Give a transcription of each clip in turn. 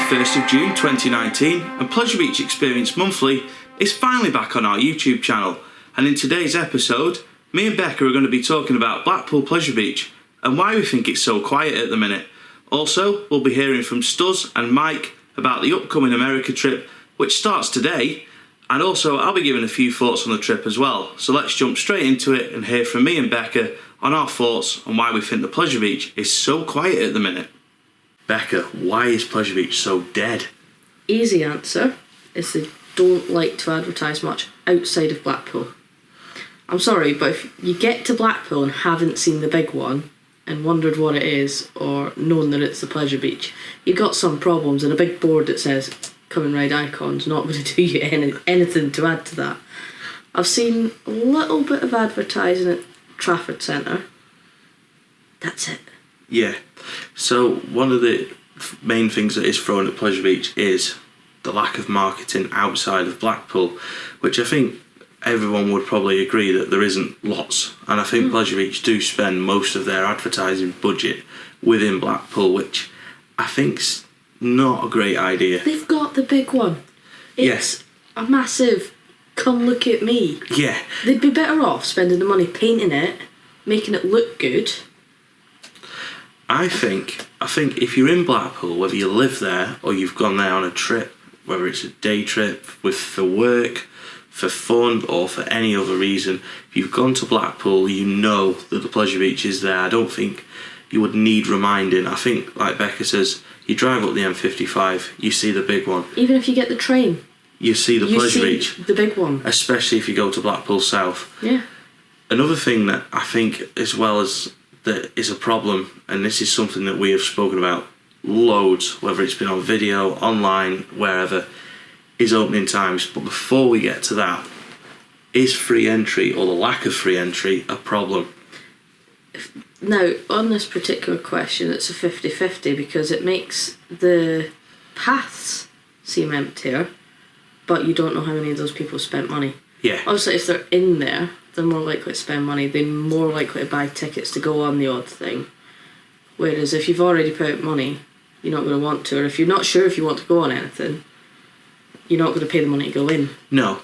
1st of June 2019 and Pleasure Beach Experience Monthly is finally back on our YouTube channel, and in today's episode me and Becca are going to be talking about Blackpool Pleasure Beach and why we think it's so quiet at the minute. Also, we'll be hearing from Stuz and Mike about the upcoming America trip, which starts today, and also I'll be giving a few thoughts on the trip as well. So let's jump straight into it and hear from me and Becca on our thoughts on why we think the Pleasure Beach is so quiet at the minute. Becca, why is Pleasure Beach so dead? Easy answer is they don't like to advertise much outside of Blackpool. I'm sorry, but if you get to Blackpool and haven't seen the big one and wondered what it is or known that it's the Pleasure Beach, you've got some problems, and a big board that says come and ride Icon's not going to do you anything to add to that. I've seen a little bit of advertising at Trafford Centre. That's it. Yeah, so one of the main things that is thrown at Pleasure Beach is the lack of marketing outside of Blackpool, which I think everyone would probably agree that there isn't lots, and I think Pleasure Beach do spend most of their advertising budget within Blackpool, which I think's not a great idea. They've got the big one. It's a massive come look at me. Yeah. They'd be better off spending the money painting it, making it look good. I think if you're in Blackpool, whether you live there or you've gone there on a trip, whether it's a day trip for work, for fun, or for any other reason, if you've gone to Blackpool, you know that the Pleasure Beach is there. I don't think you would need reminding. I think, like Becca says, you drive up the M55, you see the big one. Even if you get the train, you see the Pleasure Beach. The big one. Especially if you go to Blackpool South. Yeah. Another thing that I think, as well as that is a problem, and this is something that we have spoken about loads, whether it's been on video, online, wherever, is opening times. But before we get to that, is free entry or the lack of free entry a problem? Now, on this particular question, it's a 50-50 because it makes the paths seem emptier, but you don't know how many of those people spent money. Yeah. Obviously, if they're in there, they're more likely to spend money. They're more likely to buy tickets to go on the odd thing. Whereas if you've already put out money, you're not going to want to. Or if you're not sure if you want to go on anything, you're not going to pay the money to go in. No.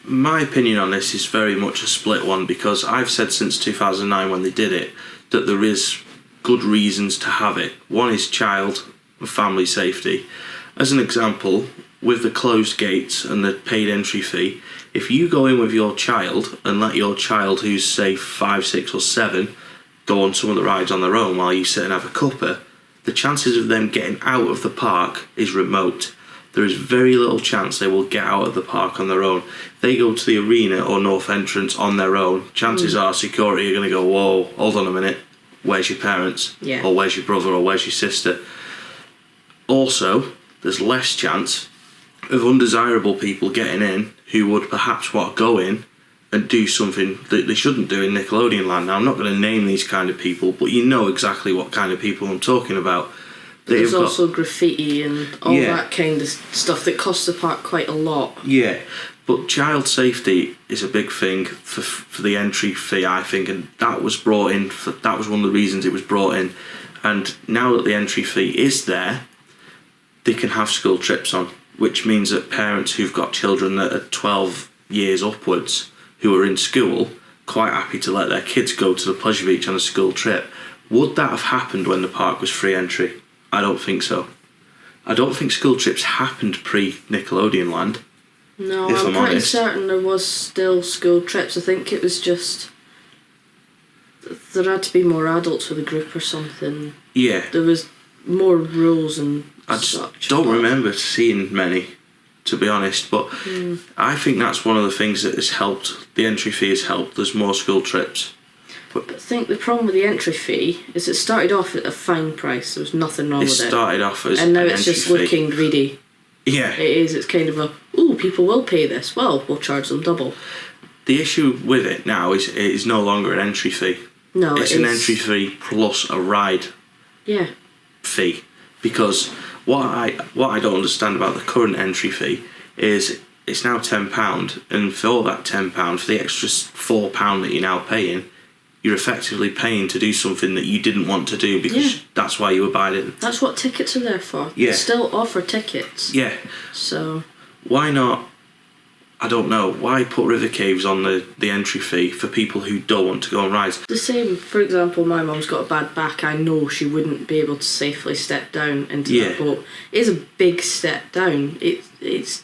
My opinion on this is very much a split one, because I've said since 2009 when they did it that there is good reasons to have it. One is child and family safety. As an example, with the closed gates and the paid entry fee, if you go in with your child and let your child, who's say 5, 6 or 7, go on some of the rides on their own while you sit and have a cuppa, the chances of them getting out of the park is remote. There is very little chance they will get out of the park on their own. If they go to the arena or north entrance on their own, chances are security are going to go, whoa, hold on a minute, where's your parents? Yeah. Or where's your brother, or where's your sister? Also, there's less chance of undesirable people getting in who would perhaps want to go in and do something that they shouldn't do in Nickelodeon land. Now, I'm not going to name these kind of people, but you know exactly what kind of people I'm talking about. There's also graffiti and all that kind of stuff that costs the park quite a lot. Yeah, but child safety is a big thing for the entry fee, I think, and that was brought in. That was one of the reasons it was brought in. And now that the entry fee is there, they can have school trips on, which means that parents who've got children that are 12 years upwards who are in school, quite happy to let their kids go to the Pleasure Beach on a school trip. Would that have happened when the park was free entry? I don't think so. I don't think school trips happened pre-Nickelodeon land. No, I'm pretty certain there was still school trips. I think it was just there had to be more adults with a group or something. Yeah. There was more rules and such. I don't remember seeing many, to be honest, but I think that's one of the things that has helped. The entry fee has helped. There's more school trips. But I think the problem with the entry fee is it started off at a fine price. There was nothing wrong with it. It started off as and now it's just looking greedy. Yeah. It is. It's kind of a, people will pay this. Well, we'll charge them double. The issue with it now is it is no longer an entry fee. No, it's an entry fee plus a ride fee. Because what I don't understand about the current entry fee is it's now £10, and for all that £10, for the extra £4 that you're now paying, you're effectively paying to do something that you didn't want to do because that's why you were buying it. That's what tickets are there for. Yeah. They still offer tickets. Yeah. So why not? I don't know. Why put river caves on the entry fee for people who don't want to go on rides? The same, for example, my mum's got a bad back. I know she wouldn't be able to safely step down into that boat. It is a big step down. It's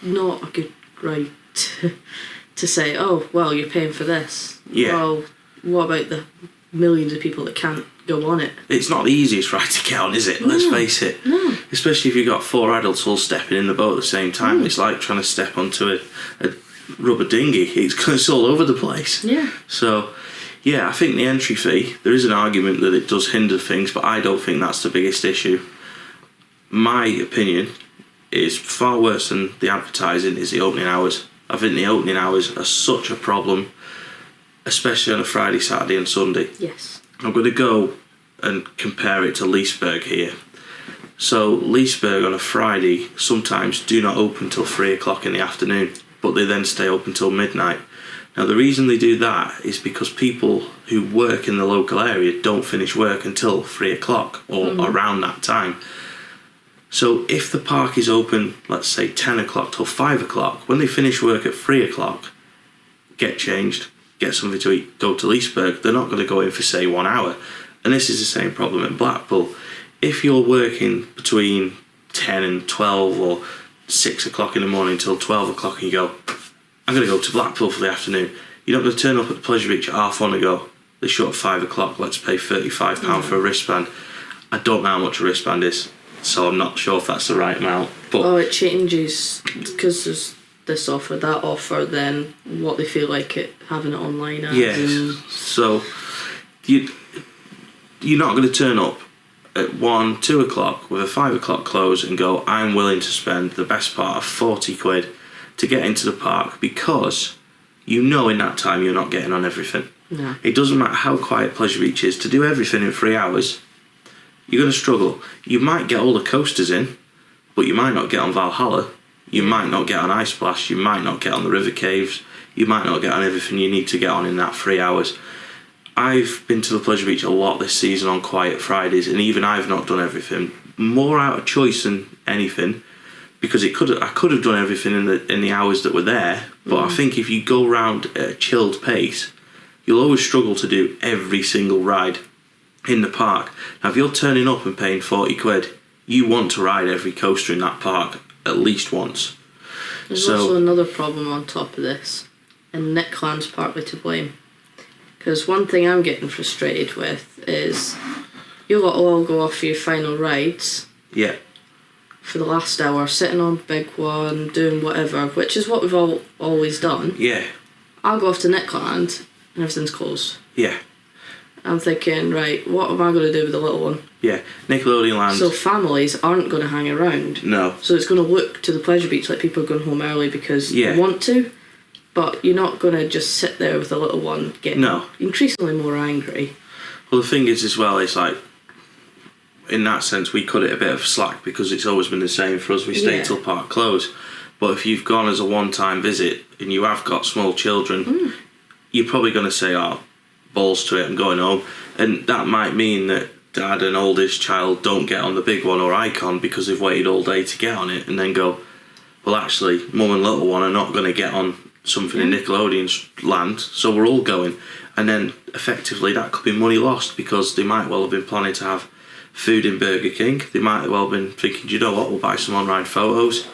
not a good ride to say, oh, well, you're paying for this. Yeah. Well, what about the millions of people that can't go on it? It's not the easiest ride to get on, is it? Let's face it. No. Especially if you've got 4 adults all stepping in the boat at the same time. It's like trying to step onto a rubber dinghy. It's all over the place. Yeah. So, yeah, I think the entry fee, there is an argument that it does hinder things, but I don't think that's the biggest issue. My opinion is far worse than the advertising is the opening hours. I think the opening hours are such a problem, especially on a Friday, Saturday and Sunday. Yes. I'm going to go and compare it to Leesburg here. So Leesburg on a Friday sometimes do not open till 3 o'clock in the afternoon, but they then stay open till midnight. Now the reason they do that is because people who work in the local area don't finish work until 3 o'clock or around that time. So if the park is open, let's say 10 o'clock till 5 o'clock, when they finish work at 3 o'clock, get changed, get something to eat, go to Leesburg, they're not going to go in for, say, 1 hour. And this is the same problem in Blackpool. If you're working between 10 and 12 or 6 o'clock in the morning till 12 o'clock and you go, I'm going to go to Blackpool for the afternoon, you're not going to turn up at the Pleasure Beach at 1:30 and go, they shut at 5 o'clock, let's pay £35 for a wristband. I don't know how much a wristband is, so I'm not sure if that's the right amount. But it changes because there's this offer, that offer, then what they feel like it having it online as. yes, so you're not going to turn up at 1, 2 o'clock with a 5 o'clock close and go, I'm willing to spend the best part of 40 quid to get into the park, because you know in that time you're not getting on everything. No. It doesn't matter how quiet Pleasure Beach is, to do everything in 3 hours, you're going to struggle. You might get all the coasters in, but you might not get on Valhalla, you might not get on Ice Splash, you might not get on the river caves, you might not get on everything you need to get on in that 3 hours. I've been to the Pleasure Beach a lot this season on quiet Fridays, and even I've not done everything. More out of choice than anything, because I could have done everything in the hours that were there. But I think if you go round at a chilled pace, you'll always struggle to do every single ride in the park. Now, if you're turning up and paying 40 quid, you want to ride every coaster in that park at least once. There's also another problem on top of this, and Nick Land's partly to blame. Because one thing I'm getting frustrated with is you'll all go off for your final rides. Yeah. For the last hour, sitting on big one, doing whatever, which is what we've all always done. Yeah. I'll go off to Nick Land and everything's closed. Yeah. I'm thinking, right, what am I going to do with the little one? Yeah. Nickelodeon Land. So families aren't going to hang around. No. So it's going to look to the Pleasure Beach like people are going home early because they want to. But you're not going to just sit there with a little one getting increasingly more angry. Well, the thing is as well, it's like, in that sense, we cut it a bit of slack because it's always been the same for us. We stay till park close. But if you've gone as a one-time visit and you have got small children, you're probably going to say, oh, balls to it, I'm going home. And that might mean that dad and oldest child don't get on the big one or Icon because they've waited all day to get on it, and then go, well, actually, mum and little one are not going to get on something in Nickelodeon's land, so we're all going. And then effectively that could be money lost, because they might well have been planning to have food in Burger King. They might well have been thinking, do you know what, we'll buy some on-ride photos,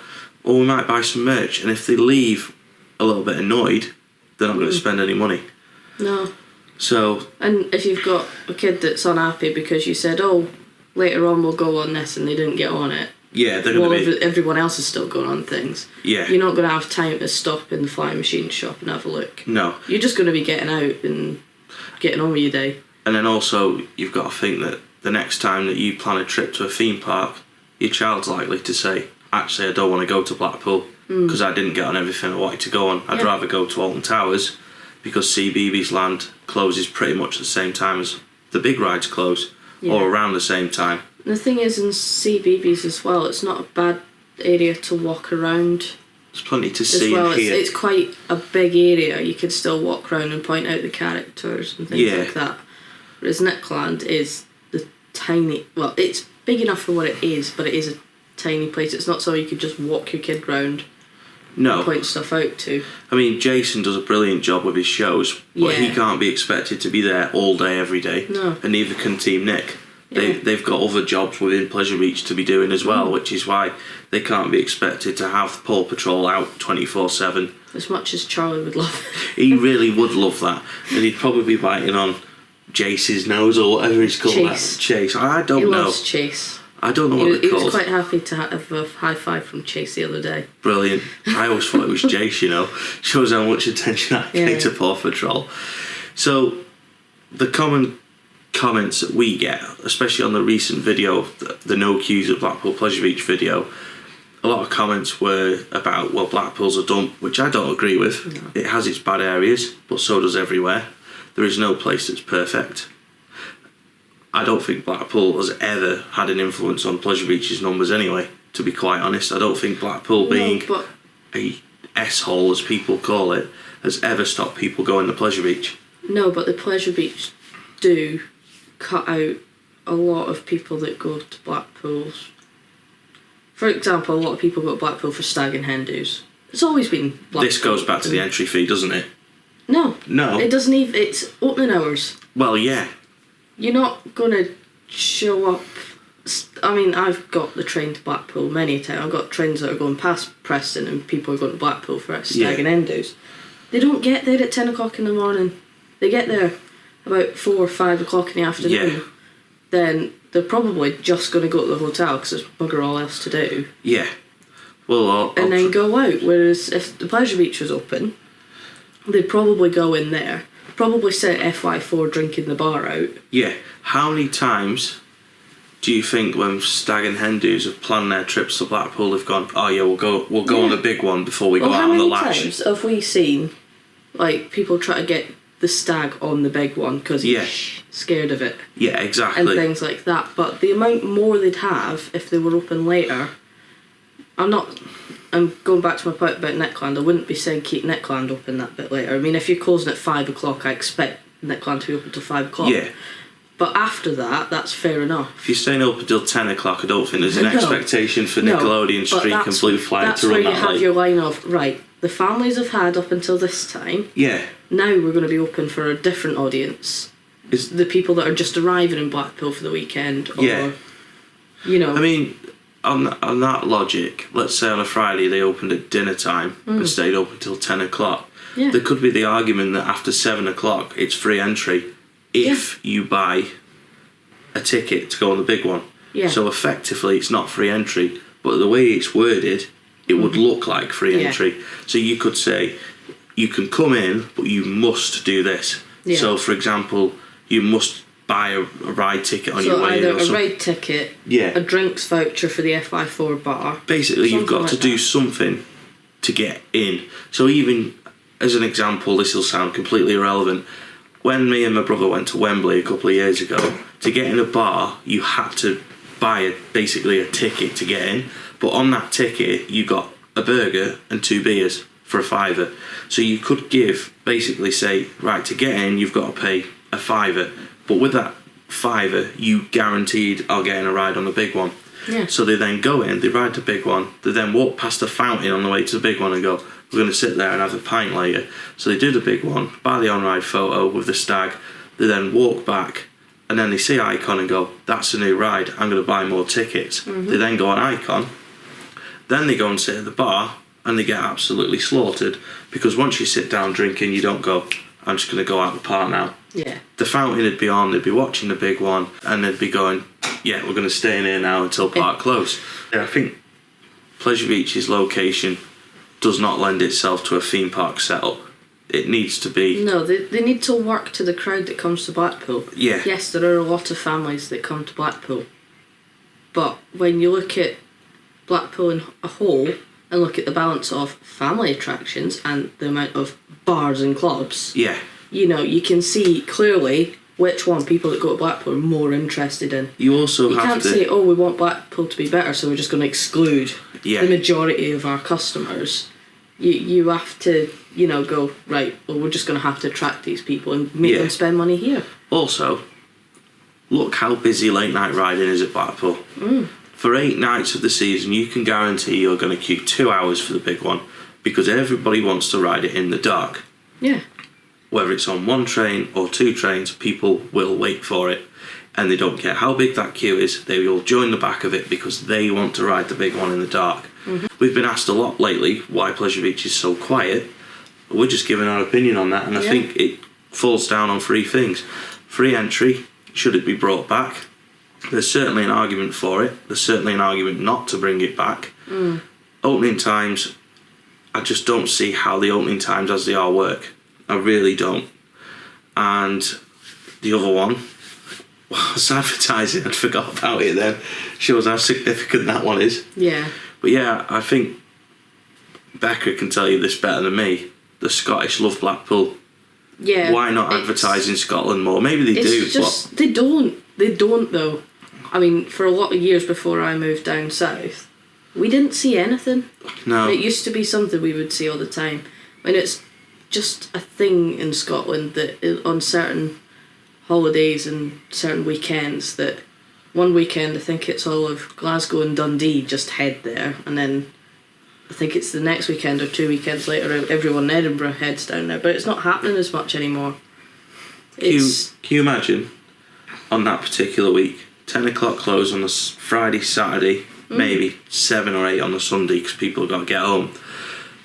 or we might buy some merch. And if they leave a little bit annoyed, they're not going to spend any money. No. So, and if you've got a kid that's unhappy because you said, oh, later on we'll go on this, and they didn't get on it, yeah, they're going to be... everyone else is still going on things. Yeah. You're not going to have time to stop in the flying machine shop and have a look. No. You're just going to be getting out and getting on with your day. And then also, you've got to think that the next time that you plan a trip to a theme park, your child's likely to say, actually, I don't want to go to Blackpool because I didn't get on everything I wanted to go on. I'd rather go to Alton Towers, because CBeebies Land closes pretty much at the same time as the big rides close, or around the same time. The thing is, in CBeebies as well, it's not a bad area to walk around There's plenty to as see well. and hear. It's quite a big area. You could still walk around and point out the characters and things like that. Whereas Nickland is the tiny... Well, it's big enough for what it is, but it is a tiny place. It's not so you could just walk your kid round and point stuff out to. I mean, Jason does a brilliant job with his shows, but he can't be expected to be there all day, every day. No. And neither can Team Nick. They've got other jobs within Pleasure Beach to be doing as well, which is why they can't be expected to have Paw Patrol out 24/7. As much as Charlie would love it. He really would love that, and he'd probably be biting on Jace's nose or whatever he's called. Chase. I don't know. He loves Chase. I don't know what they're called. He was quite happy to have a high five from Chase the other day. Brilliant. I always thought it was Jace, you know. Shows how much attention I pay to Paw Patrol. So, the common comments that we get, especially on the recent video, the No Queues at Blackpool Pleasure Beach video, a lot of comments were about, well, Blackpool's a dump, which I don't agree with. No. It has its bad areas, but so does everywhere. There is no place that's perfect. I don't think Blackpool has ever had an influence on Pleasure Beach's numbers anyway, to be quite honest. I don't think Blackpool being a S-hole, as people call it, has ever stopped people going to Pleasure Beach. No, but the Pleasure Beach do cut out a lot of people that go to Blackpool's. For example, a lot of people go to Blackpool for stag and hen do's. It's always been Blackpool. This goes back to the entry fee, doesn't it? No. It doesn't even... It's opening hours. Well, yeah. You're not going to show up... I mean, I've got the train to Blackpool many times. I've got trains that are going past Preston and people are going to Blackpool for stag and hen do's. They don't get there at 10 o'clock in the morning. They get there about 4 or 5 o'clock in the afternoon. Yeah. Then they're probably just going to go to the hotel because there's bugger all else to do. Yeah. Well, and then go out. Whereas if the Pleasure Beach was open, they'd probably go in there, probably sit FY4 drinking the bar out. Yeah. How many times do you think when stag and hen do's have planned their trips to Blackpool, they've gone, oh yeah, we'll go on a big one before we go out on the lash? How many times have we seen, like, people try to get the stag on the big one because he's scared of it? Yeah, exactly. And things like that. But the amount more they'd have if they were open later... I'm going back to my point about Nickland. I wouldn't be saying keep Nickland open that bit later. I mean, if you're closing at 5 o'clock, I expect Nickland to be open till 5 o'clock. Yeah. But after that, that's fair enough. If you're staying open till 10 o'clock, I don't think there's an expectation for Nickelodeon, Streak and Blue Flag to run that late. That's where you have your line of, right, the families have had up until this time. Yeah. Now we're going to be open for a different audience. It's the people that are just arriving in Blackpool for the weekend. Or, you know. I mean... On that logic, let's say on a Friday they opened at dinner time and stayed open till 10 o'clock. Yeah. There could be the argument that after 7 o'clock it's free entry if you buy a ticket to go on the big one. Yeah. So effectively it's not free entry, but the way it's worded, it would look like free entry. So you could say, you can come in, but you must do this. Yeah. So for example, you must buy a ride ticket on your way in. So either a ride ticket, a drinks voucher for the FI4 bar. Basically, you've got to do something to get in. So even, as an example, this will sound completely irrelevant. When me and my brother went to Wembley a couple of years ago, to get in a bar, you had to buy basically a ticket to get in. But on that ticket, you got a burger and 2 beers for a £5. So you could basically say, right, to get in, you've got to pay a £5. But with that £5, you guaranteed are getting a ride on the big one. Yeah. So they then go in, they ride the big one, they then walk past the fountain on the way to the big one and go, we're going to sit there and have a pint later. So they do the big one, buy the on-ride photo with the stag, they then walk back, and then they see Icon and go, that's a new ride, I'm going to buy more tickets. Mm-hmm. They then go on Icon, then they go and sit at the bar, and they get absolutely slaughtered, because once you sit down drinking, you don't go, I'm just going to go out the park now. Yeah. The fountain would be on, they'd be watching the big one, and they'd be going, yeah, we're going to stay in here now until park close. Yeah, I think Pleasure Beach's location does not lend itself to a theme park setup. It needs to be... No, they need to work to the crowd that comes to Blackpool. Yeah. Yes, there are a lot of families that come to Blackpool. But when you look at Blackpool in a whole, and look at the balance of family attractions and the amount of bars and clubs... Yeah. You know, you can see clearly which one people that go to Blackpool are more interested in. You also have to... You can't say, oh, we want Blackpool to be better, so we're just going to exclude the majority of our customers. You have to, go, right, well, we're just going to have to attract these people and make them spend money here. Also, look how busy late night riding is at Blackpool. For 8 nights of the season, you can guarantee you're going to queue 2 hours for the big one because everybody wants to ride it in the dark. Yeah. Whether it's on 1 train or 2 trains, people will wait for it. And they don't care how big that queue is, they will join the back of it because they want to ride the big one in the dark. We've been asked a lot lately why Pleasure Beach is so quiet. We're just giving our opinion on that, and I think it falls down on 3 things. Free entry, should it be brought back? There's certainly an argument for it. There's certainly an argument not to bring it back. Opening times, I just don't see how the opening times as they are work. I really don't. And the other one was advertising. I'd forgot about it then. Shows how significant that one is. Yeah. But yeah, I think Becca can tell you this better than me. The Scottish love Blackpool. Yeah. Why not advertise in Scotland more? Maybe they do. It's just, they don't. They don't, though. I mean, for a lot of years before I moved down south, we didn't see anything. No. It used to be something we would see all the time. I mean, it's just a thing in Scotland that on certain holidays and certain weekends, that one weekend I think it's all of Glasgow and Dundee just head there, and then I think it's the next weekend or 2 weekends later everyone in Edinburgh heads down there, but it's not happening as much anymore. Can you imagine on that particular week, 10 o'clock close on a Friday, Saturday, maybe 7 or 8 on the Sunday because people have got to get home.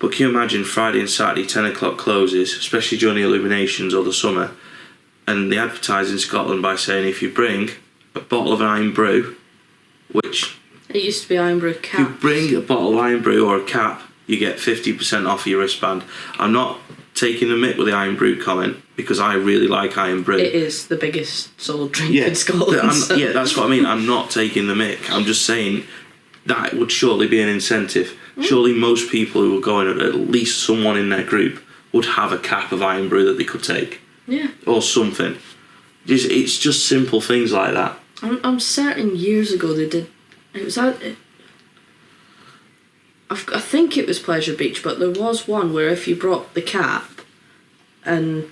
But can you imagine Friday and Saturday 10 o'clock closes, especially during the illuminations or the summer, and they advertise in Scotland by saying if you bring a bottle of Iron Brew, which... It used to be Iron Brew caps. If you bring a bottle of Iron Brew or a cap, you get 50% off your wristband. I'm not taking the mick with the Iron Brew comment because I really like Iron Brew. It is the biggest sold drink in Scotland. Yeah, that's what I mean. I'm not taking the mick. I'm just saying that would surely be an incentive. Surely most people who are going, at least someone in their group, would have a cap of Iron Brew that they could take. Yeah. Or something. It's just simple things like that. I'm certain years ago they did. It was I think it was Pleasure Beach, but there was one where if you brought the cap, and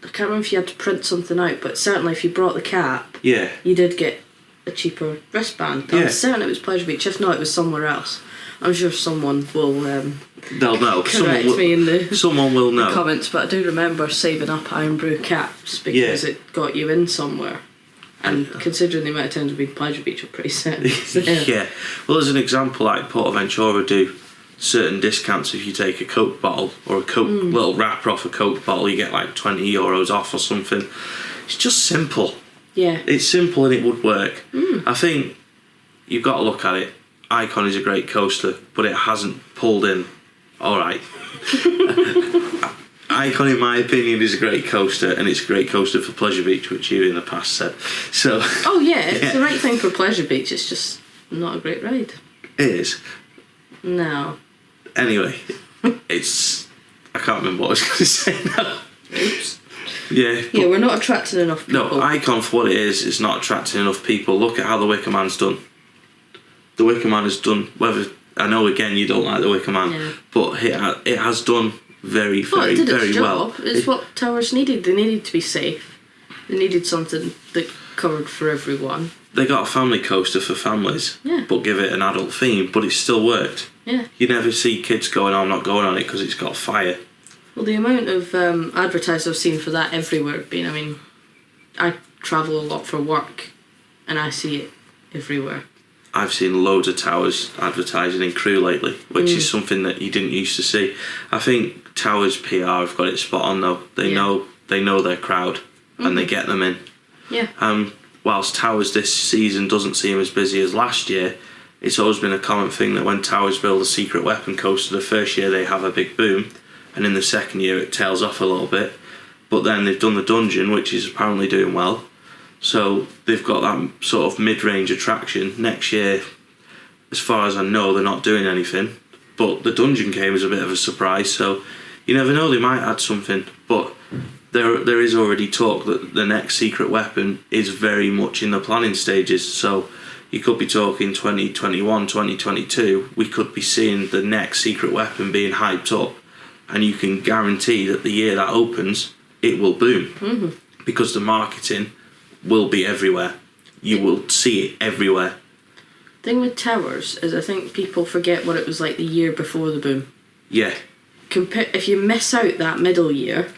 I can't remember if you had to print something out, but certainly if you brought the cap, you did get a cheaper wristband. I'm certain it was Pleasure Beach. If not, it was somewhere else. I'm sure someone will. They'll know. Correct me in the someone will know. Comments, but I do remember saving up Iron Brew caps because it got you in somewhere. And considering the amount of times we've been Pleasure Beach, we're pretty set. Yeah. Well, as an example, like Portaventura do certain discounts if you take a Coke bottle or a Coke little wrapper off a Coke bottle, you get like €20 off or something. It's just simple. Yeah. It's simple and it would work. I think you've got to look at it. Icon is a great coaster, but it hasn't pulled in. All right. Icon, in my opinion, is a great coaster, and it's a great coaster for Pleasure Beach, which you in the past said. So. Oh yeah, it's the right thing for Pleasure Beach. It's just not a great ride. It is. No. Anyway, it's. I can't remember what I was going to say now. Oops. Yeah. Yeah, we're not attracting enough people. No, Icon for what it is, it's not attracting enough people. Look at how the Wicker Man's done. The Wicker Man has done. Whether I know again you don't like the Wicker Man, but it has done. Very well. It's what towers needed. They needed to be safe. They needed something that covered for everyone. They got a family coaster for families, but give it an adult theme, but it still worked. Yeah. You never see kids going, I'm not going on it because it's got fire. Well, the amount of advertising I've seen for that everywhere, I mean, I travel a lot for work, and I see it everywhere. I've seen loads of towers advertising in Crewe lately, which is something that you didn't used to see. I think Towers PR have got it spot on though. They know their crowd and they get them in. Yeah. Whilst Towers this season doesn't seem as busy as last year, it's always been a common thing that when Towers build a secret weapon coaster, the first year they have a big boom, and in the second year it tails off a little bit. But then they've done the dungeon, which is apparently doing well. So they've got that sort of mid-range attraction. Next year, as far as I know, they're not doing anything. But the dungeon came as a bit of a surprise, so you never know, they might add something. But there is already talk that the next secret weapon is very much in the planning stages. So you could be talking 2021, 2022, we could be seeing the next secret weapon being hyped up, and you can guarantee that the year that opens, it will boom. Because the marketing will be everywhere. You will see it everywhere. Thing with towers is I think people forget what it was like the year before the boom. Yeah. If you miss out that middle year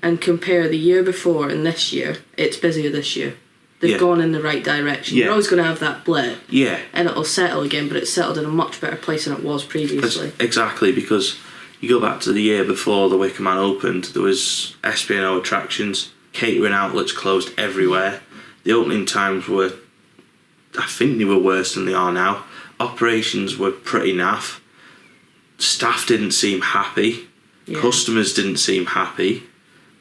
and compare the year before and this year, it's busier this year. They've gone in the right direction. You're always going to have that blip. Yeah. And it'll settle again, but it's settled in a much better place than it was previously. Exactly, because you go back to the year before the Wicker Man opened, there was SPNO attractions, catering outlets closed everywhere. The opening times were, I think they were worse than they are now. Operations were pretty naff. Staff didn't seem happy. Yeah. Customers didn't seem happy.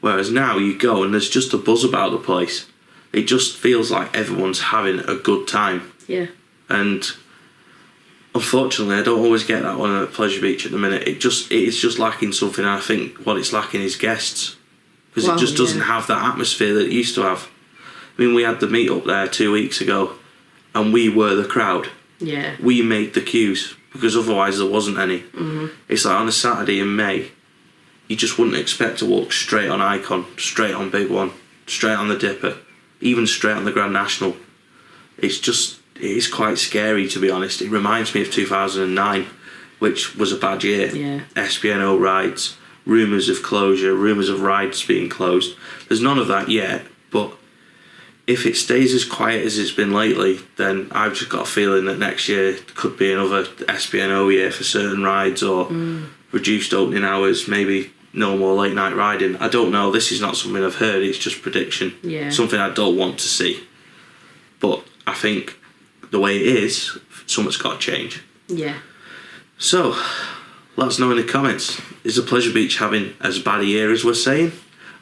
Whereas now you go and there's just a buzz about the place. It just feels like everyone's having a good time. Yeah. And unfortunately, I don't always get that one at Pleasure Beach at the minute. It's just lacking something. And I think what it's lacking is guests, because it just doesn't have that atmosphere that it used to have. I mean, we had the meet up there 2 weeks ago, and we were the crowd. Yeah. We made the queues because otherwise there wasn't any. It's like on a Saturday in May, you just wouldn't expect to walk straight on Icon, straight on Big One, straight on the Dipper, even straight on the Grand National. It is quite scary, to be honest. It reminds me of 2009, which was a bad year. Yeah. SPNO rides, rumours of closure, rumours of rides being closed. There's none of that yet, but if it stays as quiet as it's been lately, then I've just got a feeling that next year could be another SPNO year for certain rides, or reduced opening hours, maybe no more late night riding. I don't know. This is not something I've heard. It's just prediction. Yeah. Something I don't want to see. But I think the way it is, something's got to change. Yeah. So, let us know in the comments. Is the Pleasure Beach having as bad a year as we're saying?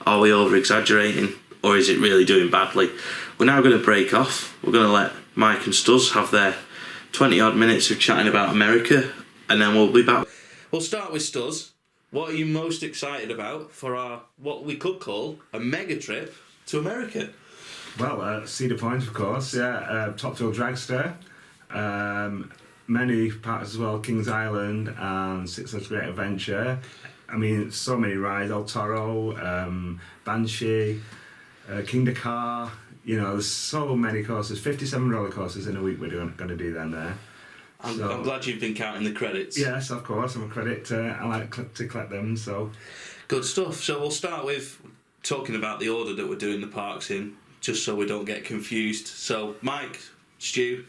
Are we over exaggerating? Or is it really doing badly? We're now going to break off. We're going to let Mike and Stuz have their 20 odd minutes of chatting about America, and then we'll be back. We'll start with Stuz. What are you most excited about for our, what we could call, a mega trip to America? Well, Cedar Point, of course, yeah. Topfield Dragster. Many parts as well, Kings Island and Six Flags Great Adventure. I mean, so many rides, El Toro, Banshee, King Dakar. You know, there's so many courses, 57 roller coasters in a week we're going to do then there. I'm glad you've been counting the credits. Yes, of course, I'm a credit. I like to collect them, so. Good stuff. So we'll start with talking about the order that we're doing the parks in, just so we don't get confused. So, Mike, Stu,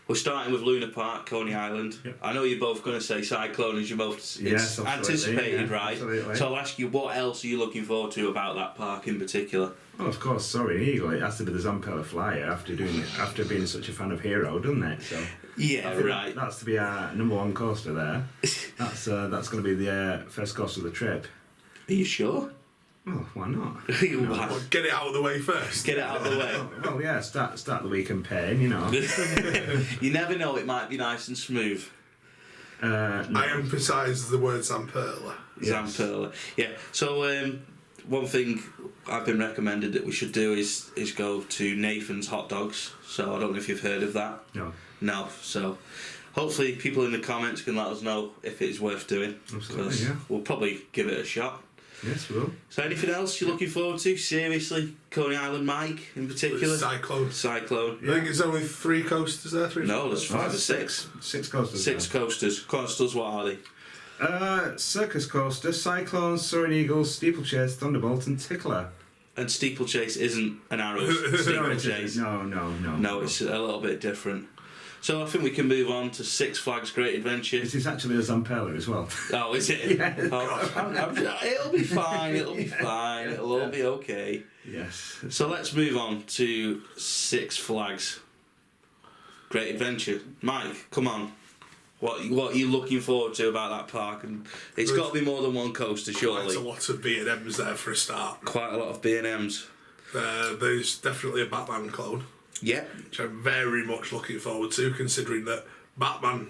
we're starting with Luna Park, Coney Island. Yep. I know you're both going to say Cyclone is your most anticipated ride. Absolutely. So I'll ask you, what else are you looking forward to about that park in particular? Well, of course, Soaring Eagle. It has to be the Zamperla Flyer after being such a fan of Hero, doesn't it? So yeah, right. That's to be our number one coaster there. That's going to be the first coaster of the trip. Are you sure? Well, why not? Well, get it out of the way first. Get it out of the way. Well, yeah, start the week in pain, you know. You never know, it might be nice and smooth. No. I emphasise the word Zamperla. Yes. Zamperla. Yeah, so one thing I've been recommended that we should do is go to Nathan's Hot Dogs. So I don't know if you've heard of that. No. So hopefully people in the comments can let us know if it's worth doing. Absolutely, yeah. We'll probably give it a shot. Yes, we will. So anything else you're looking forward to? Seriously? Coney Island Mike in particular? Cyclone. Yeah. I think it's only 3 coasters there. No, there's 5 or 6. 6 coasters. 6 coasters. Coasters, what are they? Circus Coaster, Cyclone, Soaring Eagle, Steeplechase, Thunderbolt and Tickler. And Steeplechase isn't an arrow steeplechase. No. No, it's a little bit different. So I think we can move on to Six Flags Great Adventure. This is actually a Zamperla as well. Oh, is it? Yeah. It'll be fine. It'll be fine. It'll all be okay. Yes. So let's move on to Six Flags Great Adventure. Mike, come on. What are you looking forward to about that park? And it's got to be more than one coaster, surely. There's a lot of B&Ms there for a start. Quite a lot of B&Ms. There's definitely a Batman clone. Yeah. Which I'm very much looking forward to, considering that Batman,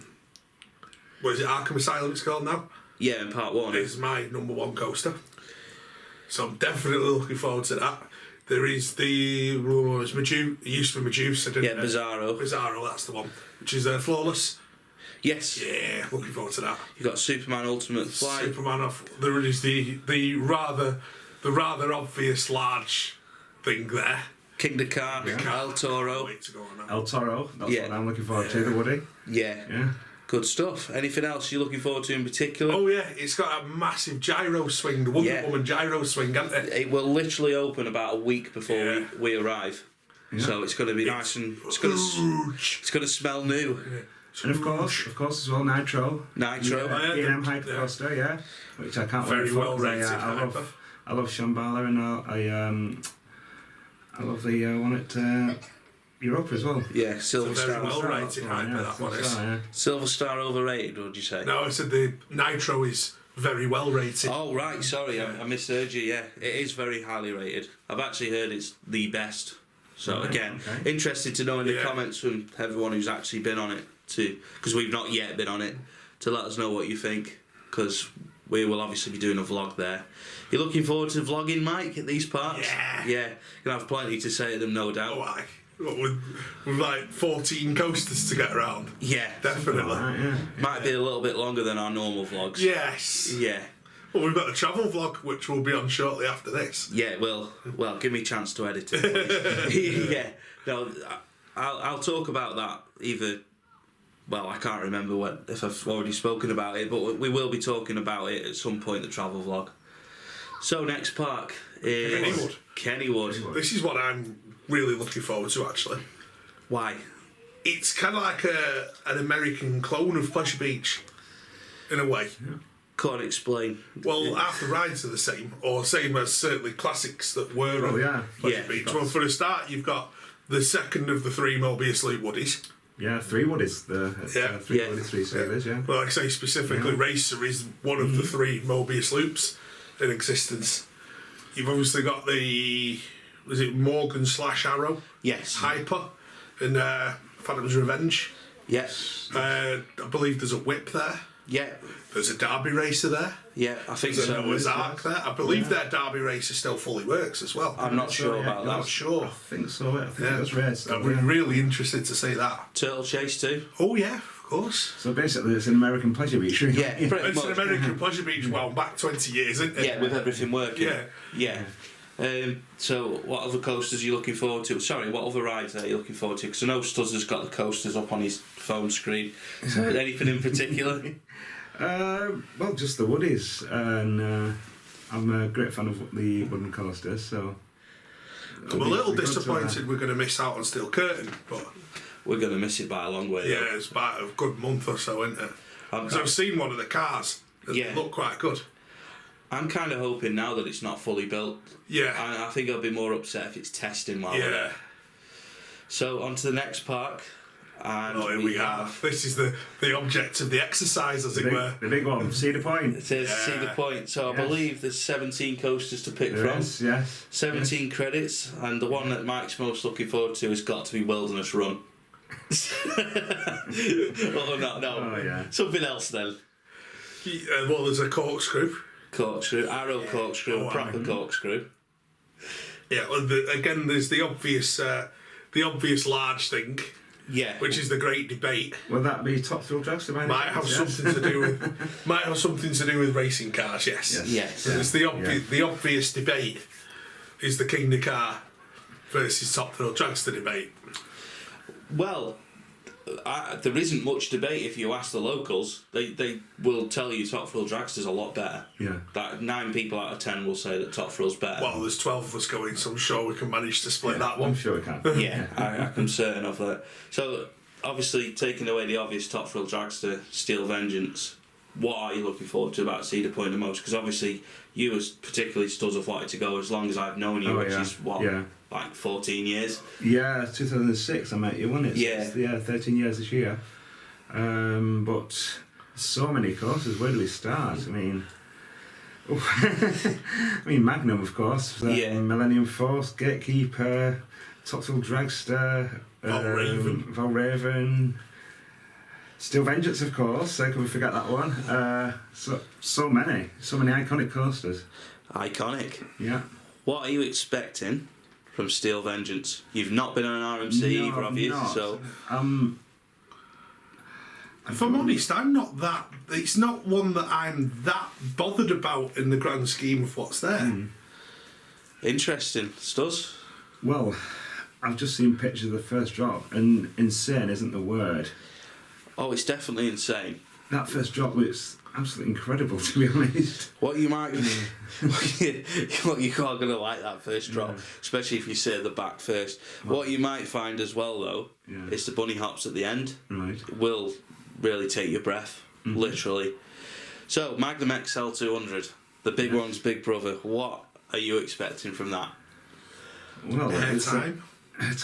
what is it, Arkham Asylum it's called now? Yeah, in part 1. Is my number 1 coaster. So I'm definitely looking forward to that. There is the it's Medusa. It used to be Medusa, didn't Yeah, it? Bizarro. Bizarro, that's the one. Which is flawless. Yes. Yeah, looking forward to that. You got Superman Ultimate Flight. Superman off. There is the rather obvious large thing there. King the Car. El Toro. Wait to go on that. El Toro, that's Yeah. what I'm looking forward to, the Woody. Yeah. Yeah. Good stuff. Anything else you're looking forward to in particular? Oh yeah, it's got a massive gyro swing, the Wonder Yeah. Woman gyro swing, hasn't it? It will literally open about a week before Yeah. we arrive. Yeah. So it's going to be nice and it's going to smell new. And of course as well, Nitro. Nitro. Yeah. E&M Hypercoaster, yeah. Which I can't Very wait for. well 'cause rated I Hyper. love Shambhala and I love the one at Europe as well. Yeah, Silver It's a very Star. well rated Hyper, that one is. Yeah. Silver Star overrated, would you say? No, I said the Nitro is very well rated. Oh, right, sorry, I misheard you, yeah. It is very highly rated. I've actually heard it's the best. So, Right, again, okay. interested to know in the Yeah. comments from everyone who's actually been on it, because we've not yet been on it, to let us know what you think, because we will obviously be doing a vlog there. You're looking forward to vlogging, Mike, at these parts? Yeah. Yeah, you're going to have plenty to say to them, no doubt. Oh, aye. With like 14 coasters to get around. Yeah, Definitely. Right, yeah. might be a little bit longer than our normal vlogs. Yes. Yeah. Well, we've got the travel vlog, which will be on shortly after this. Yeah, well, give me a chance to edit it, please. Yeah, no, I'll talk about that either. Well, I can't remember if I've already spoken about it, but we will be talking about it at some point. The travel vlog. So next park is Kennywood. This is what I'm really looking forward to, actually. Why? It's kind of like an American clone of Fudge Beach, in a way. Can't explain. Well, half the rides are the same, or same as certainly classics that were Oh, on yeah. Fudge Yeah, Beach. of Well, course. for a start, you've got the second of the three Mobius Loop Woodies. Yeah, 3 Woodies. Yeah. 3 Yeah. Woodies, 3 servers, yeah. Well, like I say, specifically, Yeah. Racer is one of the three Mobius Loops in existence. You've obviously got was it Morgan / Arrow? Yes. Hyper and Phantom's Revenge. Yes. I believe there's a Whip there. Yeah. There's a Derby Racer there. Yeah. I think There's a so. Noah's Ark there. I believe their Derby Racer still fully works as well. I'm not sure yeah, about I'm that. not sure. I think so, I think Yeah. it was raced. I'd be really interested to see that. Turtle Chase too. Oh yeah, of course. So basically it's an American pleasure beach. really. Yeah. Pretty It's an much. American Pleasure Beach wound back 20 years, isn't it? Yeah, with everything working. Yeah. Yeah. So, what other coasters are you looking forward to? Sorry, what other rides are you looking forward to? Because I know Stuz has got the coasters up on his phone screen. So, anything in particular? Well, just the Woodies, and I'm a great fan of the wooden coasters, so... I'm a little disappointed we're going to miss out on Steel Curtain, but We're going to miss it by a long way. though. yeah, it's about a good month or so, isn't it? I'm, Because I've seen one of the cars, and Yeah. they look quite good. I'm kind of hoping now that it's not fully built. Yeah, I think I'll be more upset if it's testing while we're yeah. there. So, on to the next park. And Oh, here we are. This is the object of the exercise, as it were. The big one, Cedar Point. It says see the Yeah. point. So, I Yes. believe there's 17 coasters to pick from. Yes, yes. 17 credits, and the one that Mike's most looking forward to has got to be Wilderness Run. Oh, no. Oh, yeah. Something else then. Well, there's a corkscrew. Corkscrew, arrow corkscrew, Oh, proper corkscrew. Yeah, well, again, there's the obvious large thing, Yeah. which is the great debate. Will that be Top Thrill Dragster by any Might have chance? Yes. something to do with racing cars. Yes. Yes. Yes. So it's the obvious debate is the King of Car versus Top Thrill Dragster debate. Well, there isn't much debate if you ask the locals. They will tell you Top Thrill Dragster's a lot better. Yeah. That 9 people out of 10 will say that Top Thrill's better. Well, there's 12 of us going, so I'm sure we can manage to split that I'm one. sure we can. Yeah, I'm certain of that. So, obviously, taking away the obvious Top Thrill Dragster, Steel Vengeance, what are you looking forward to about Cedar Point the most? Because obviously, you as particularly Stuz have wanted to go as long as I've known you, Oh, which yeah. is what, Yeah. like 14 years. Yeah, 2006 I met you, wasn't it? Yeah. So it's, 13 years this year. But so many courses, where do we start? I mean, Magnum, of course. Yeah. Millennium Force, Gatekeeper, Top Thrill Dragster, Valraven. Valraven, Steel Vengeance, of course. How can we forget that one? So many iconic coasters. Iconic. Yeah. What are you expecting from Steel Vengeance. You've not been on an RMC No, either, have you? not. So If I'm honest, I'm not that. It's not one that I'm that bothered about in the grand scheme of what's there. interesting. Stuz? well, I've just seen pictures of the first drop, and insane isn't the word. Oh, it's definitely insane. That first drop looks absolutely incredible, to be honest. What you might, what you are gonna like that first drop, especially if you sit at the back first. What you might find as well though, is the bunny hops at the end. Right. Will really take your breath, literally. So Magnum XL200, the big one's big brother. What are you expecting from that? Well, Airtime.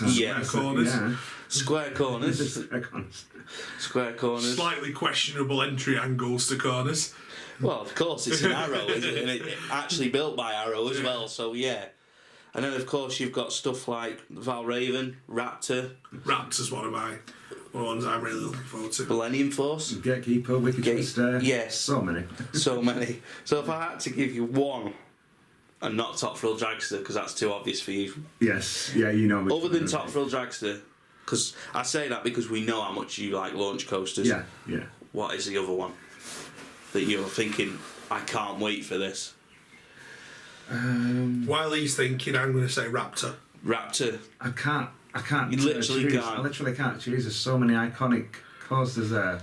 Yeah, corners. Yeah. square corners, square corners. Slightly questionable entry angles to corners. Well, of course, it's an Arrow, isn't it? And it actually built by Arrow as well. So yeah. And then of course you've got stuff like Valraven, Raptor, Raptor's one of the ones I'm really looking forward to. Millennium Force. Gatekeeper, Wicked Twister. Yes. So many. So many. So if I had to give you one, and not Top Thrill Dragster, because that's too obvious for you. Yes. Yeah, you know. Other than Top Thrill Dragster, because I say that because we know how much you like launch coasters. Yeah, yeah. What is the other one that you're thinking, I can't wait for this? While he's thinking, I'm going to say Raptor. Raptor. I can't. You literally choose. can't. I literally can't choose. There's so many iconic coasters there.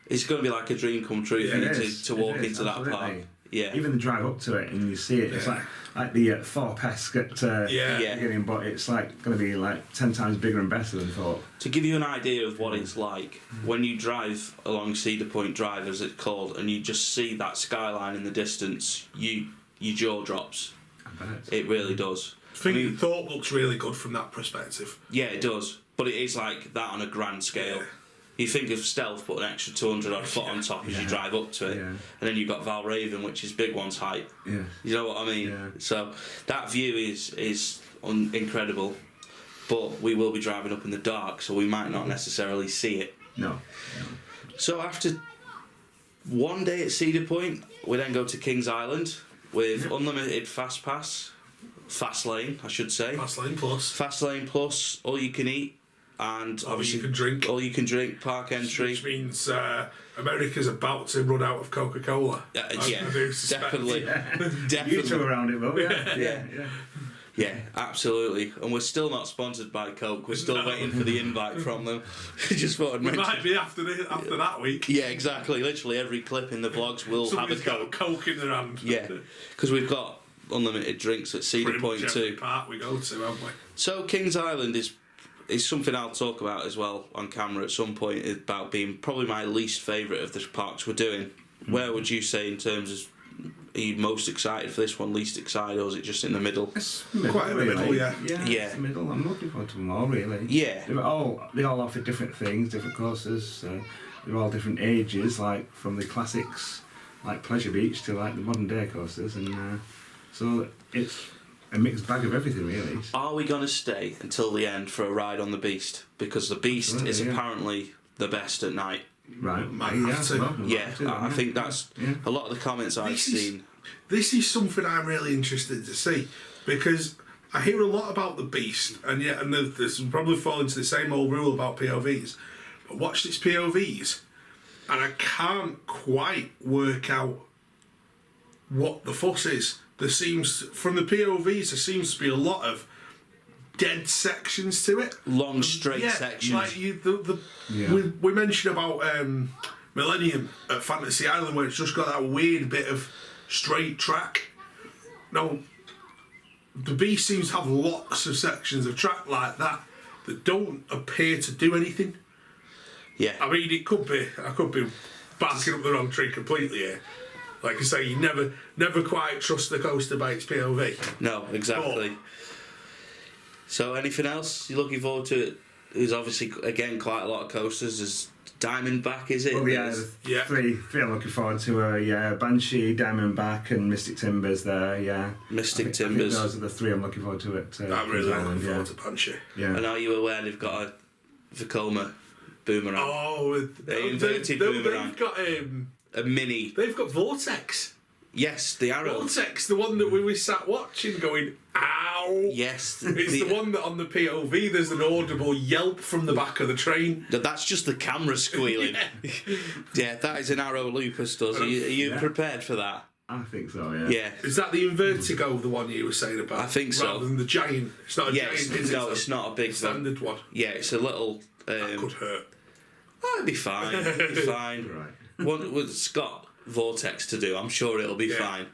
It's going to be like a dream come true for It you is, to it walk is, into that absolutely. park. Yeah. Even the drive up to it and you see it, it's like the Thor Pesk at Yeah. beginning, but it's like going to be like 10 times bigger and better than Thor. To give you an idea of what it's like, when you drive along Cedar Point Drive, as it's called, and you just see that skyline in the distance, your jaw drops. I bet. It really does. I think Thorpe looks really good from that perspective. Yeah, it does. But it is like that on a grand scale. Yeah. You think of Stealth, put an extra 200 odd foot on top as you drive up to it. Yeah. And then you've got Valraven, which is big one's height. Yeah. You know what I mean? Yeah. So that view is incredible. But we will be driving up in the dark, so we might not necessarily see it. No. So after one day at Cedar Point, we then go to Kings Island with unlimited fast pass. Fast lane, I should say. Fast Lane Plus. Fast lane plus, all you can eat. And obviously, you can drink. All you can drink, park entry. Which means America's about to run out of Coca-Cola. Yeah, I do suspect. definitely. You Definitely. two around it, though. Yeah. Yeah, absolutely. And we're still not sponsored by Coke. We're still waiting for the invite from them. Just thought I'd We mention. might be after that week. Yeah, exactly. Literally every clip in the vlogs will Somebody's have a got Coke. a Coke in their hand. Yeah, because we've got unlimited drinks at Cedar Pretty Point much every too. part we go to, haven't we? So Kings Island is something I'll talk about as well on camera at some point, about being probably my least favourite of the parks we're doing. Where would you say in terms of, are you most excited for this one, least excited, or is it just in the middle? It's middle, Quite in the middle, yeah. Yeah. It's the middle. I'm looking forward to them all, really. Yeah. They all offer different things, different courses. They're all different ages, like from the classics, like Pleasure Beach, to like the modern day courses, and so it's a mixed bag of everything, really. Are we going to stay until the end for a ride on the Beast? Because the Beast is yeah. apparently the best at night. Right. Might have to. well, we'll Yeah, have to, I think that's a lot of the comments I've This is- seen. This is something I'm really interested to see, because I hear a lot about the Beast, and this will probably fall into the same old rule about POVs. But watch its POVs, and I can't quite work out what the fuss is. From the POVs, there seems to be a lot of dead sections to it. Long straight sections. Like we mentioned about Millennium at Fantasy Island, where it's just got that weird bit of straight track. No, the Beast seems to have lots of sections of track like that don't appear to do anything. Yeah. I mean, I could be barking up the wrong tree completely here. Like I say, you never quite trust the coaster by its POV. No, exactly. So anything else you're looking forward to? There's obviously, again, quite a lot of coasters. There's Diamondback, is it? Well, yeah, Yeah. three I'm looking forward to. Banshee, Diamondback, and Mystic Timbers. There, yeah. Mystic I think Timbers. those are the three I'm looking forward to. I'm really looking forward to Banshee. Yeah. And are you aware they've got a Vekoma boomerang? Oh, They inverted boomerang. They've got A mini. They've got Vortex. Yes, the arrow. Vortex, the one that we were sat watching going, ow. Yes. It's the one that on the POV there's an audible yelp from the back of the train. That's just the camera squealing. Yeah, that is an arrow looper, Stuz. Are you prepared for that? I think so, yeah. Yeah. Is that the Invertigo, the one you were saying about? I think so. Rather than the giant. It's not a giant, is it? No, it's not a big standard one. Yeah, it's a little... That could hurt. Oh, it'd be fine. It'd be fine. Right. It's got Vortex to do. I'm sure it'll be fine.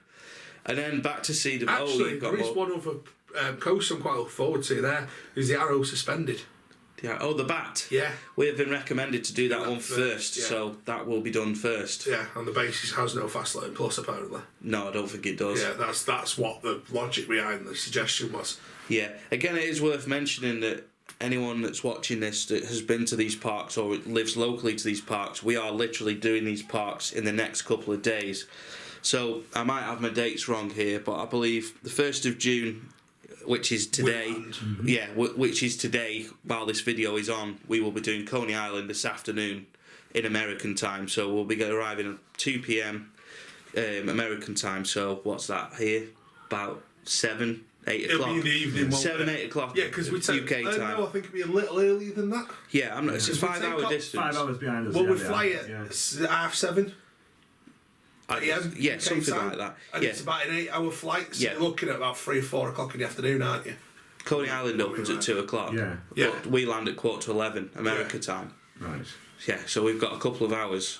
And then back to Cedar. Actually, there is one other coast I'm quite looking forward to there. Is the arrow suspended? Yeah. Oh, the bat. Yeah. We have been recommended to do that one first, yeah. so that will be done first. Yeah, on the basis it has no fast lane plus apparently. No, I don't think it does. Yeah, that's what the logic behind the suggestion was. Yeah. Again, it is worth mentioning that anyone that's watching this that has been to these parks or lives locally to these parks, we are literally doing these parks in the next couple of days. So I might have my dates wrong here, but I believe the 1st of June, which is today, which is today, while this video is on, we will be doing Coney Island this afternoon in American time. So we'll be arriving at 2 p.m. American time. So what's that here? About 7, 8 o'clock. It'll be in the evening. 7, 8 o'clock. Yeah, because we take UK time. No, I think it'd be a little earlier than that. Yeah, I'm not. It's a 5-hour distance. 5 hours behind us. Well, we yeah, fly at yeah. 7:30. Yeah, something like that. And Yeah. it's about an 8-hour flight, so Yeah. you're looking at about 3 or 4 o'clock in the afternoon, aren't you? Coney Island opens at 2 o'clock. Yeah. Yeah. But we land at 11:15 America Yeah. time. Right. Yeah, so we've got a couple of hours.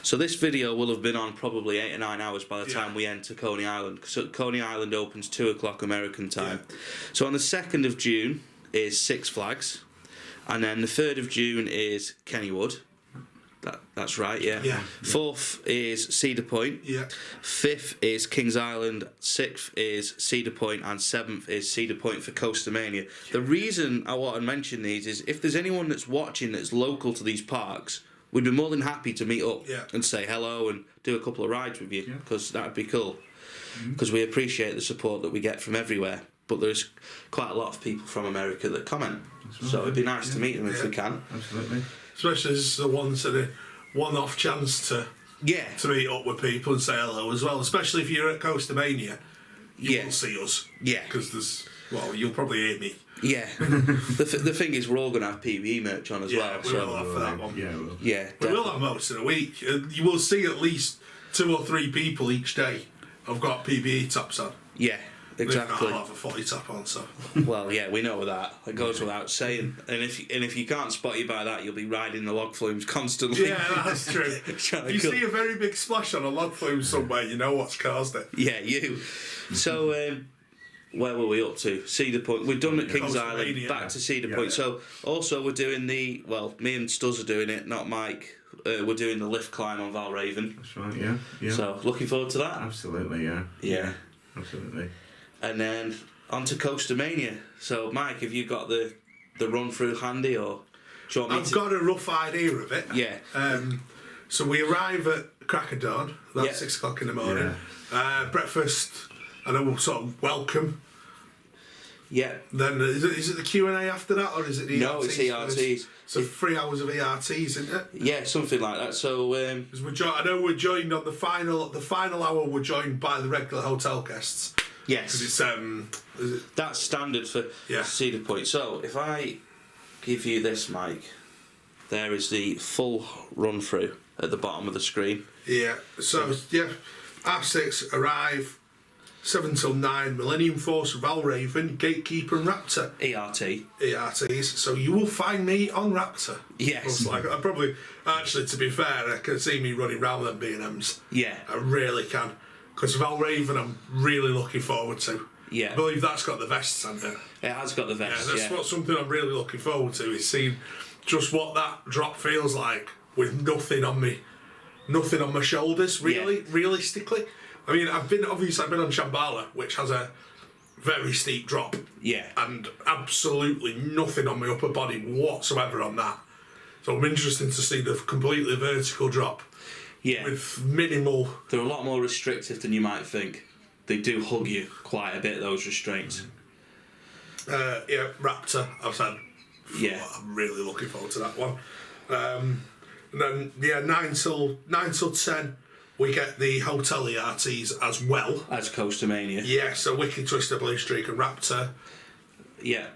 So this video will have been on probably 8 or 9 hours by the time we enter Coney Island. So Coney Island opens 2 o'clock American time. Yeah. So on the 2nd of June is Six Flags. And then the 3rd of June is Kennywood. That's right, yeah. Yeah. 4th is Cedar Point. Yeah. 5th is Kings Island. 6th is Cedar Point, and 7th is Cedar Point for Costa Mania. The reason I want to mention these is if there's anyone that's watching that's local to these parks, we'd be more than happy to meet up and say hello and do a couple of rides with you, because that'd be cool. Because we appreciate the support that we get from everywhere. But there's quite a lot of people from America that comment, so it'd be nice to meet them if we can. Absolutely. Especially as the ones that are one-off chance to meet up with people and say hello as well. Especially if you're at Costa Mania, you will see us. Yeah. Because you'll probably hear me. Yeah. the thing is, we're all going to have PvE merch on as well. We will have for that one. Yeah, we will. Yeah, we will have most of the week. You will see at least 2 or 3 people each day have got PvE tops on. Yeah, exactly. I'll have a 40 top on, so. Well, yeah, we know that. It goes without saying. And if you can't spot you by that, you'll be riding the log flumes constantly. Yeah, that's true. If you see a very big splash on a log flume somewhere, you know what's caused it. Yeah, you. So, where were we up to? Cedar Point. We've done at Kings Island, Mania. back to Cedar Point. So, also we're doing me and Stuz are doing it, not Mike. We're doing the lift climb on Valraven. That's right, yeah. Yeah. So, looking forward to that. Absolutely, yeah. Yeah. Absolutely. And then on to Costa Mania. So, Mike, have you got the run through handy, or do you want me I've got a rough idea of it. Yeah. So we arrive at crack of dawn, about 6 o'clock in the morning. Breakfast, and then we'll sort of welcome. Yeah. Then is it the Q&A after that, or is it the ERTs? No, it's ERTs. First? So 3 hours of ERTs, isn't it? Yeah, something like that. So, 'Cause I know we're joined on the final hour. We're joined by the regular hotel guests. yes. Because it's That's standard for Cedar Point. So, if I give you this, Mike, there is the full run through at the bottom of the screen. yeah. So R6 arrive 7 till 9. Millennium Force, Valraven, Gatekeeper, and Raptor. ERTs. So you will find me on Raptor. Yes. Most likely. I probably actually, to be fair, I can see me running round them B&Ms. Yeah. I really can. Because Valraven, I'm really looking forward to. Yeah. I believe that's got the vests on it. It has got the vest. Yeah, that's something I'm really looking forward to, is seeing just what that drop feels like with nothing on my shoulders, really, realistically. I mean, I've been on Shambhala, which has a very steep drop. Yeah. And absolutely nothing on my upper body whatsoever on that. So I'm interested to see the completely vertical drop. Yeah. With minimal. They're a lot more restrictive than you might think. They do hug you quite a bit, those restraints. Raptor, I've said. Yeah. I'm really looking forward to that one. And then 9 till 10 we get the Hotel ERTs as well. As Coaster Mania. Yeah, so Wicked Twister, Blue Streak and Raptor. Yeah.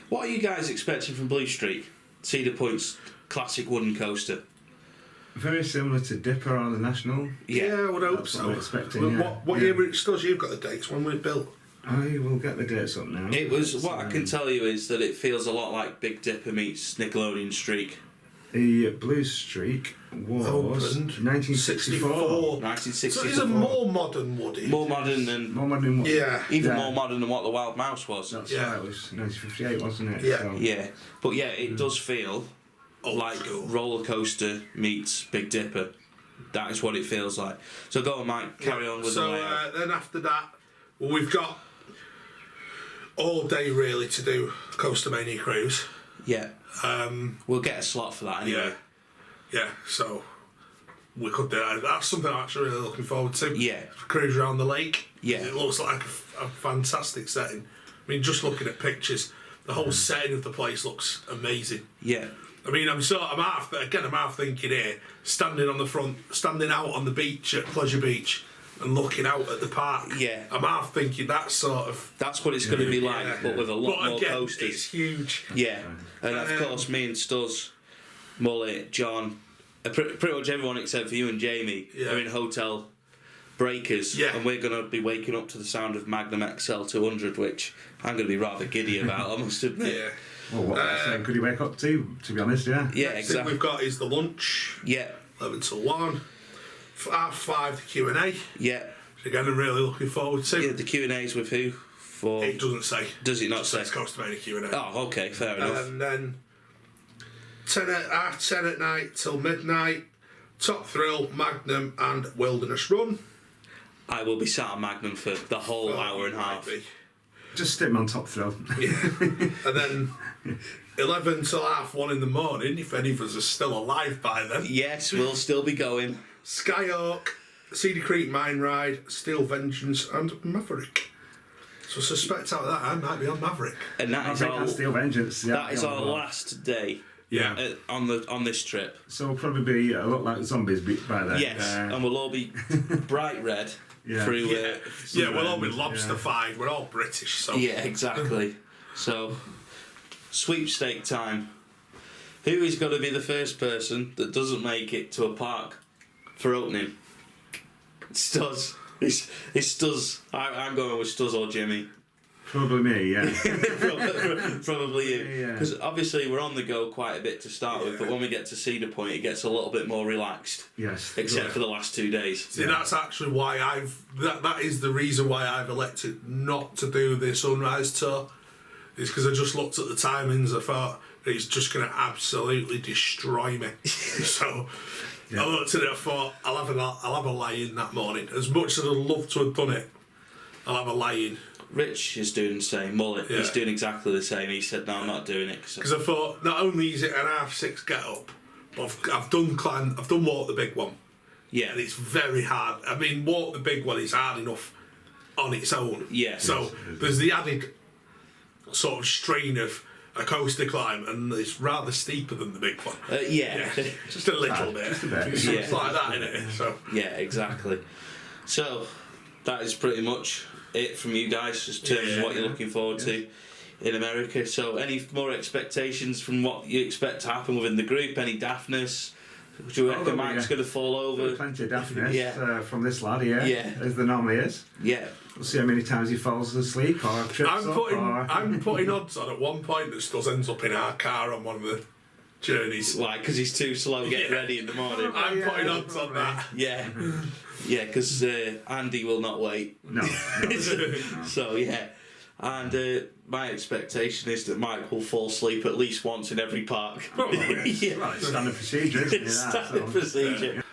What are you guys expecting from Blue Streak? Cedar Point's classic wooden coaster. Very similar to Dipper or the National. Yeah, I would hope That's so. what we're expecting, yeah. What year it does? You've got the dates when we're built. I will get the dates up now. It was, what I can tell you is that it feels a lot like Big Dipper meets Nickelodeon Streak. The Blue Streak was Opened 1964. 1964. So it's a more modern Woody. More modern than... More modern. Yeah. Even Yeah. more modern than what the Wild Mouse was. That's Yeah. right, it was 1958, wasn't it? Yeah. So, Yeah. But yeah, it does feel Old like school. Roller Coaster meets Big Dipper. That is what it feels like. So go on, Mike, carry on with the layout. Then after that, well, we've got all day really to do Coaster Mania Cruise. Yeah. We'll get a slot for that anyway. Yeah, so we could do that. That's something I'm actually really looking forward to. Yeah. Cruise around the lake. Yeah. It looks like a fantastic setting. I mean, just looking at pictures, the whole setting of the place looks amazing. Yeah. I mean, I'm half thinking here, standing out on the beach at Pleasure Beach and looking out at the park. Yeah. I'm half thinking that sort of. That's what it's going to be like, but with a lot more again, coasters. It's huge. Yeah. And of course, me and Stuz, Mullet, John, pretty much everyone except for you and Jamie are in hotel breakers. Yeah. And we're going to be waking up to the sound of Magnum XL 200, which I'm going to be rather giddy about, I must admit. Yeah. Well, what could you wake up to be honest, yeah? Yeah, Next thing exactly. we've got is the lunch. Yeah. 11 till 1. 5 the Q&A. Yeah. Which again, I'm really looking forward to. Yeah, the Q&A's with who? For... It doesn't say. Does it not Just say? says Coaster Mania Q&A. Oh, okay, fair enough. And then 10 at night till midnight. Top Thrill, Magnum and Wilderness Run. I will be sat on Magnum for the whole hour and a half. Might be. Just stick me on Top Thrill. Yeah. And then 11 till 1:30 in the morning, if any of us are still alive by then. Yes, we'll still be going. Skyhawk, Cedar Creek Mine Ride, Steel Vengeance and Maverick. So I suspect out of that I might be on Maverick. And that is our, Steel Vengeance. Yeah, that is our last day Yeah. on this trip. So we'll probably be a lot like zombies by then. Yes, and we'll all be bright red Yeah. through... Yeah, we'll all be lobster-fied. We're all British, so... yeah, exactly. So, sweepstake time. Who is going to be the first person that doesn't make it to a park for opening? Stuz. It's Stuz. I'm going with Stuz or Jimmy. Probably me, yeah. Probably you. Yeah. Because obviously we're on the go quite a bit to start with, but when we get to Cedar Point it gets a little bit more relaxed. Yes. Except for the last 2 days. See, that's actually why that is the reason why I've elected not to do the sunrise tour. Is because I just looked at the timings. I thought it's just going to absolutely destroy me. So I looked at it. I thought I'll have a lie-in that morning. As much as I'd love to have done it, I'll have a lie-in. Rich is doing the same. Mullet, Yeah. he's doing exactly the same. He said, no, I'm not doing it. Because I thought not only is it an 6:30 get up, but I've done Walk the Big One, Yeah. and it's very hard. I mean, Walk the Big One is hard enough on its own. Yeah. So there's the added sort of strain of a coaster climb, and it's rather steeper than the big one. Yeah. Just a little bit. Just a bit. It's Yeah. like that, innit? So Yeah, exactly. So, that is pretty much it from you guys in terms of what you're looking forward to in America. So, any more expectations from what you expect to happen within the group? Any daftness? Do you reckon Mike's going to fall over? Plenty of daftness Yeah. from this lad here, Yeah. as there normally is. Yeah. We'll see how many times he falls asleep or trips I'm putting odds on at one point that Stuz ends up in our car on one of the journeys. Like, because he's too slow getting Yeah. ready in the morning. I'm putting odds on that. Yeah. Yeah, because Andy will not wait. No. So, yeah. And my expectation is that Mike will fall asleep at least once in every park. Well, it's standard procedure, isn't it? It's that, standard so- procedure.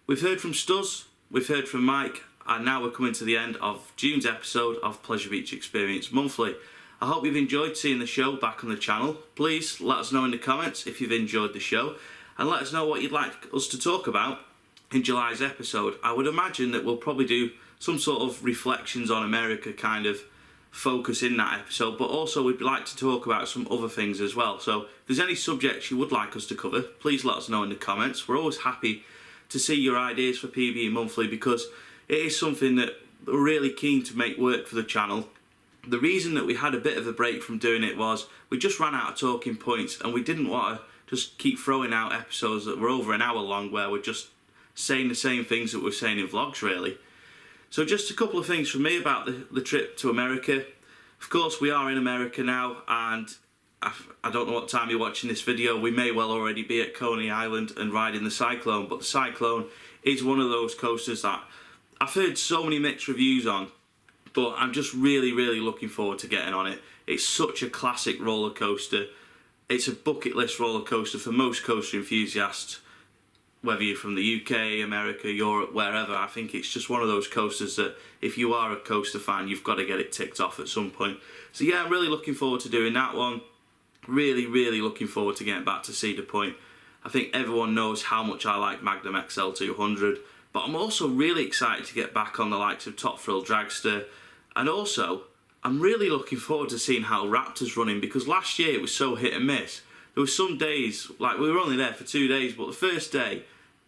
We've heard from Stuz, we've heard from Mike, and now we're coming to the end of June's episode of Pleasure Beach Experience Monthly. I hope you've enjoyed seeing the show back on the channel. Please let us know in the comments if you've enjoyed the show, and let us know what you'd like us to talk about in July's episode. I would imagine that we'll probably do some sort of reflections on America kind of focus in that episode, but also we'd like to talk about some other things as well. So if there's any subjects you would like us to cover, please let us know in the comments. We're always happy to see your ideas for PvE Monthly, because it is something that we're really keen to make work for the channel. The reason that we had a bit of a break from doing it was we just ran out of talking points, and we didn't want to just keep throwing out episodes that were over an hour long where we're just saying the same things that we're saying in vlogs, really. So just a couple of things from me about the trip to America. Of course, we are in America now, and I don't know what time you're watching this video. We may well already be at Coney Island and riding the Cyclone, but the Cyclone is one of those coasters that I've heard so many mixed reviews on, but I'm just really looking forward to getting on it. It's such a classic roller coaster. It's a bucket list roller coaster for most coaster enthusiasts, whether you're from the UK, America, Europe, wherever. I think it's just one of those coasters that if you are a coaster fan, you've got to get it ticked off at some point. So yeah, I'm really looking forward to doing that one. Really looking forward to getting back to Cedar Point. I think everyone knows how much I like Magnum XL 200, but I'm also really excited to get back on the likes of Top Thrill Dragster, and also I'm really looking forward to seeing how Raptor's running, because last year it was so hit and miss. There were some days, like we were only there for 2 days, but the first day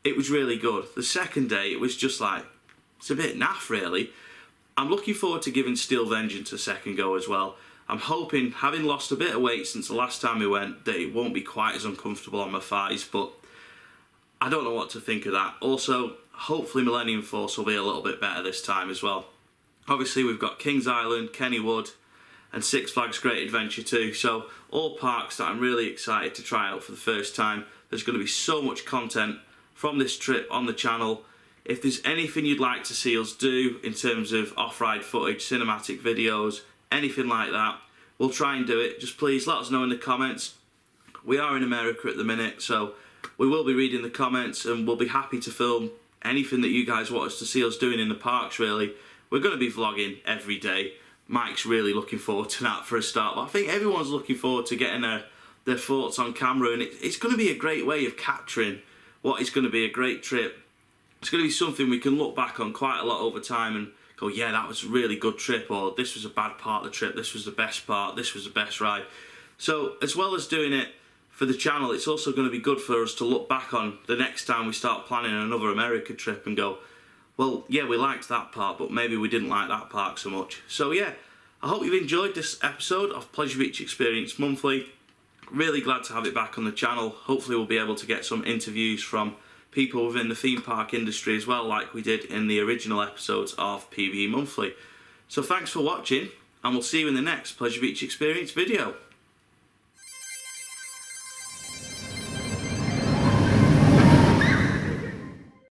it was really good. The second day it was just like, it's a bit naff really. I'm looking forward to giving Steel Vengeance a second go as well. I'm hoping, having lost a bit of weight since the last time we went, that it won't be quite as uncomfortable on my thighs, but I don't know what to think of that. Also, hopefully Millennium Force will be a little bit better this time as well. Obviously we've got Kings Island, Kennywood, and Six Flags Great Adventure 2, so all parks that I'm really excited to try out for the first time. There's going to be so much content from this trip on the channel. If there's anything you'd like to see us do in terms of off-ride footage, cinematic videos, anything like that, we'll try and do it. Just please let us know in the comments. We are in America at the minute, so we will be reading the comments, and we'll be happy to film anything that you guys want us to see us doing in the parks, really. We're going to be vlogging every day. Mike's really looking forward to that for a start, but I think everyone's looking forward to getting their thoughts on camera, and it's going to be a great way of capturing what is going to be a great trip. It's going to be something we can look back on quite a lot over time and go, yeah, that was a really good trip, or this was a bad part of the trip, this was the best part, this was the best ride. So as well as doing it for the channel, it's also going to be good for us to look back on the next time we start planning another America trip and go, well, yeah, we liked that part, but maybe we didn't like that park so much. So yeah, I hope you've enjoyed this episode of Pleasure Beach Experience Monthly. Really glad to have it back on the channel. Hopefully we'll be able to get some interviews from people within the theme park industry as well, like we did in the original episodes of PvE Monthly. So thanks for watching, and we'll see you in the next Pleasure Beach Experience video.